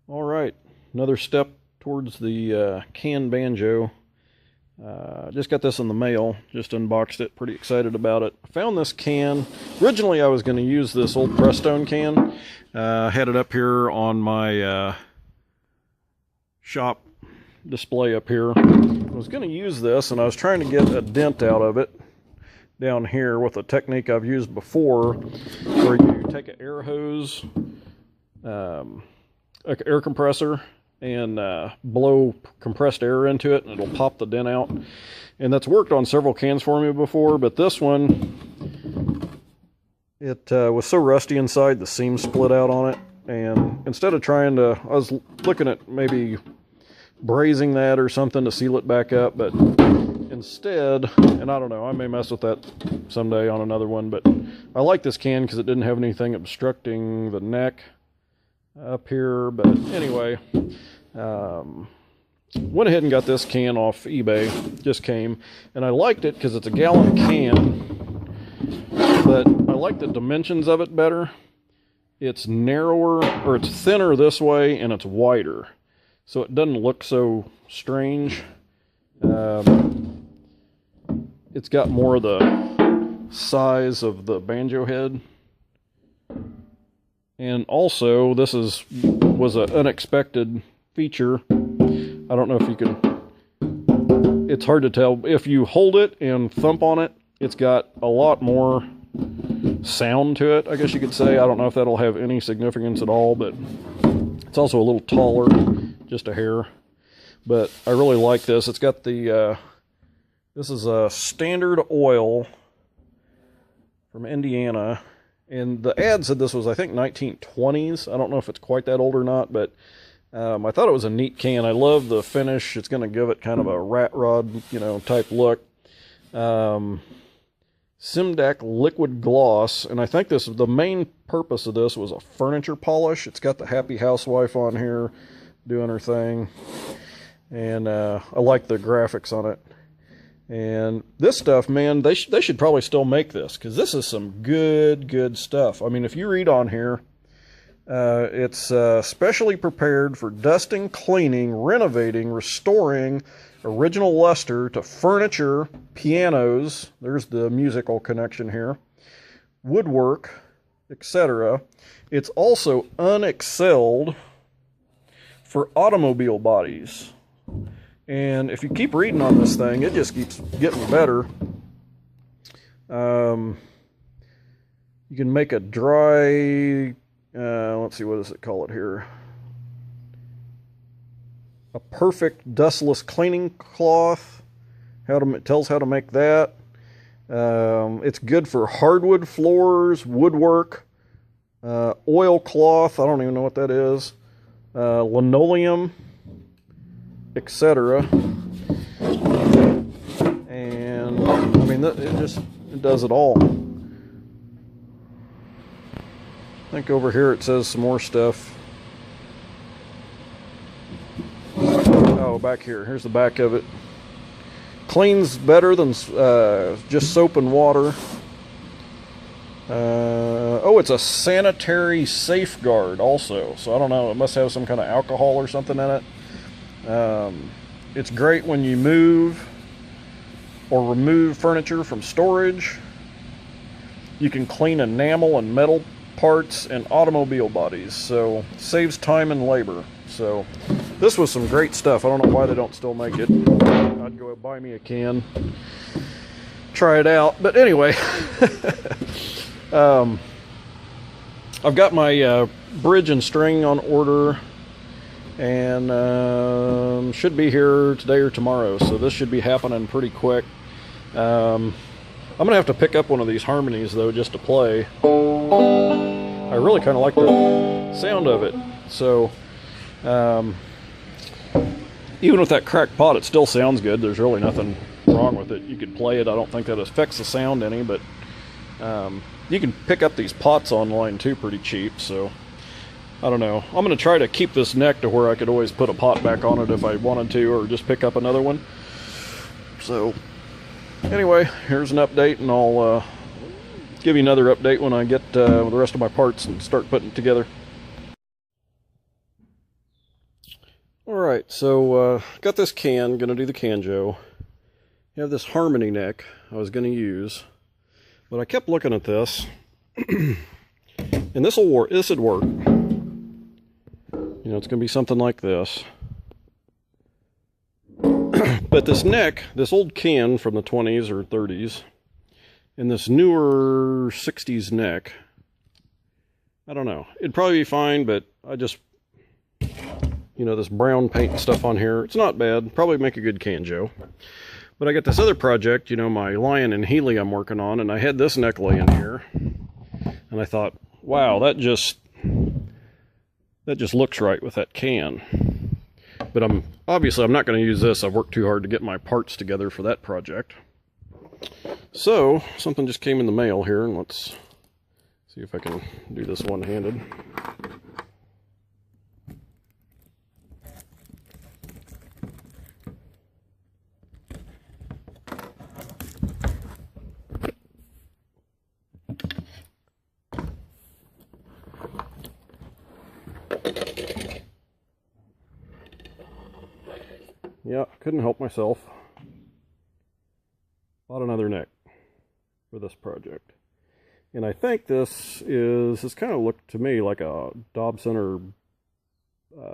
All right, another step towards the can banjo. Just got this in the mail, just unboxed it, pretty excited about it. I found this can. Originally I was going to use this old Prestone can. Had it up here on my shop display up here. I was going to use this, and I was trying to get a dent out of it down here with a technique I've used before, where you take an air hose, an air compressor, and blow compressed air into it, and it'll pop the dent out. And that's worked on several cans for me before, but this one, it was so rusty inside, the seam split out on it. And instead of trying to, I was looking at maybe brazing that or something to seal it back up, but instead, and I don't know, I may mess with that someday on another one, but I like this can because it didn't have anything obstructing the neck up here. But anyway, went ahead and got this can off eBay, just came, and I liked it because it's a gallon can, but I like the dimensions of it better. It's narrower, or it's thinner this way, and it's wider, so it doesn't look so strange. It's got more of the size of the banjo head. And also, this was an unexpected feature. I don't know if you can, it's hard to tell. If you hold it and thump on it, it's got a lot more sound to it, I guess you could say. I don't know if that'll have any significance at all, but it's also a little taller, just a hair. But I really like this. It's got the, this is a Standard Oil from Indiana. And the ad said this was, I think, 1920s. I don't know if it's quite that old or not, but I thought it was a neat can. I love the finish. It's going to give it kind of a rat rod, type look. Semdac liquid gloss, and I think the main purpose of this was a furniture polish. It's got the happy housewife on here doing her thing, and I like the graphics on it. And this stuff, man, they should probably still make this, because this is some good stuff. I mean, if you read on here, it's specially prepared for dusting, cleaning, renovating, restoring original luster to furniture, pianos, there's the musical connection here, woodwork, etc. It's also unexcelled for automobile bodies. And if you keep reading on this thing, it just keeps getting better. You can make a dry, let's see, what does it call it here? A perfect dustless cleaning cloth. It tells how to make that. It's good for hardwood floors, woodwork, oilcloth, I don't even know what that is, linoleum, etc. And I mean, it does it all. I think over here it says some more stuff. Oh, back here. Here's the back of it. Cleans better than just soap and water. Oh, it's a sanitary safeguard also. So I don't know. It must have some kind of alcohol or something in it. It's great when you move or remove furniture from storage. You can clean enamel and metal parts and automobile bodies, so saves time and labor. So this was some great stuff. I don't know why they don't still make it. I'd go buy me a can, try it out. But anyway, I've got my bridge and string on order, and should be here today or tomorrow, so this should be happening pretty quick. I'm gonna have to pick up one of these harmonies though, just to play. I really kind of like the sound of it. So even with that cracked pot, it still sounds good. There's really nothing wrong with it. You could play it. I don't think that affects the sound any, but you can pick up these pots online too pretty cheap, so I don't know. I'm going to try to keep this neck to where I could always put a pot back on it if I wanted to, or just pick up another one. So anyway, here's an update, and I'll give you another update when I get the rest of my parts and start putting it together. Alright, so got this can, gonna do the canjo. You have this harmony neck I was gonna use, but I kept looking at this, and this would work. You know, it's gonna be something like this. But this neck, this old can from the 20s or 30s, and this newer 60s neck, I don't know. It'd probably be fine, but I just, you know, this brown paint and stuff on here, it's not bad. Probably make a good canjo. But I got this other project, you know, my Lion and Healy I'm working on, and I had this neck laying here. And I thought, wow, that just looks right with that can. But obviously I'm not going to use this. I've worked too hard to get my parts together for that project. So, something just came in the mail here, and let's see if I can do this one-handed. Yeah, couldn't help myself. Bought another neck for this project. And I think this kind of looked to me like a Dobson or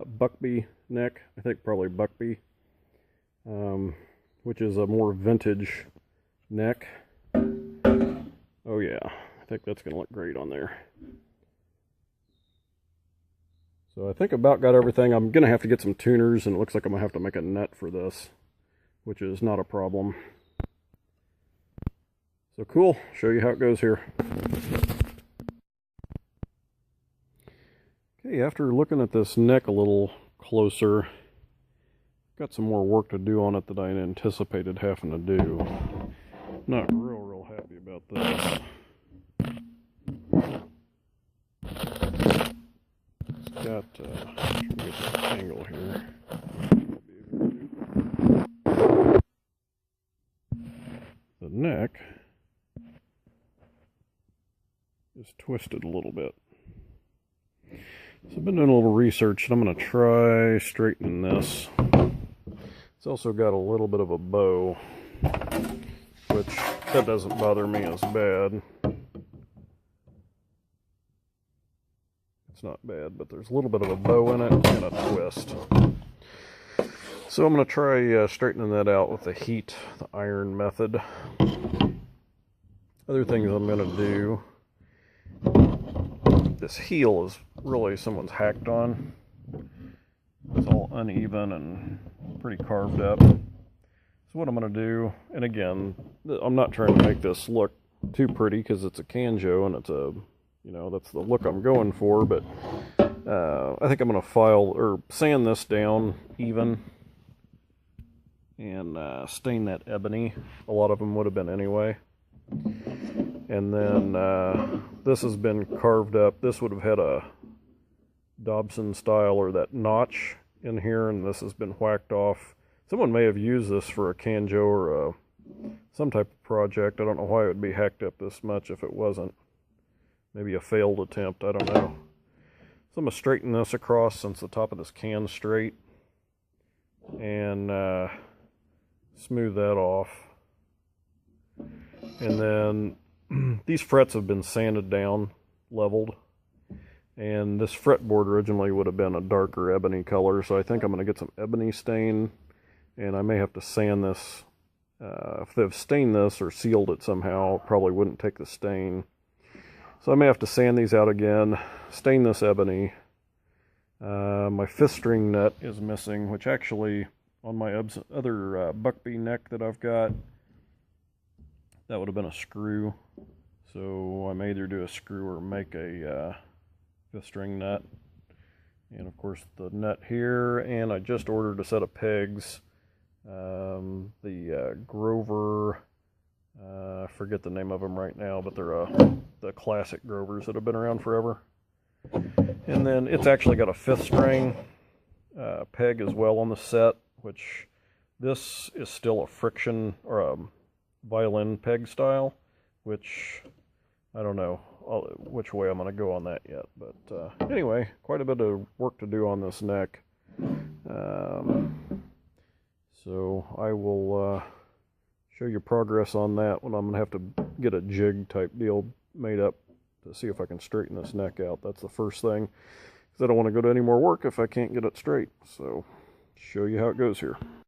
buckbee neck. I think probably buckbee, which is a more vintage neck. Oh yeah, I think that's going to look great on there. So I think about got everything. I'm going to have to get some tuners, and it looks like I'm going to have to make a net for this, which is not a problem. So cool, show you how it goes here. Okay, after looking at this neck a little closer, got some more work to do on it than I anticipated having to do. Not real happy about this. Got try to get that angle here. The neck is twisted a little bit. So I've been doing a little research, and I'm going to try straightening this. It's also got a little bit of a bow, which that doesn't bother me as bad. It's not bad, but there's a little bit of a bow in it and a twist. So I'm going to try straightening that out with the heat, the iron method. Other things I'm going to do, this heel is really someone's hacked on. It's all uneven and pretty carved up. So what I'm going to do, and again, I'm not trying to make this look too pretty because it's a canjo and it's a, you know, that's the look I'm going for, but I think I'm going to file or sand this down even and stain that ebony. A lot of them would have been anyway. And then this has been carved up. This would have had a Dobson style or that notch in here, and this has been whacked off. Someone may have used this for a canjo or some type of project. I don't know why it would be hacked up this much if it wasn't. Maybe a failed attempt, I don't know. So I'm going to straighten this across since the top of this can's straight. And smooth that off. And then these frets have been sanded down, leveled. And this fretboard originally would have been a darker ebony color. So I think I'm going to get some ebony stain. And I may have to sand this. If they've stained this or sealed it somehow, it probably wouldn't take the stain. So I may have to sand these out again, stain this ebony. My fifth string nut is missing, which actually on my other buckbee neck that I've got, that would have been a screw. So I may either do a screw or make a fifth string nut. And of course the nut here, and I just ordered a set of pegs. The Grover, I forget the name of them right now, but they're the classic Grovers that have been around forever. And then it's actually got a fifth string peg as well on the set, which this is still a friction or a violin peg style, which I don't know which way I'm going to go on that yet. But anyway, quite a bit of work to do on this neck. So I will show you progress on that when I'm going to have to get a jig type deal made up to see if I can straighten this neck out. That's the first thing, because I don't want to go to any more work if I can't get it straight. So show you how it goes here.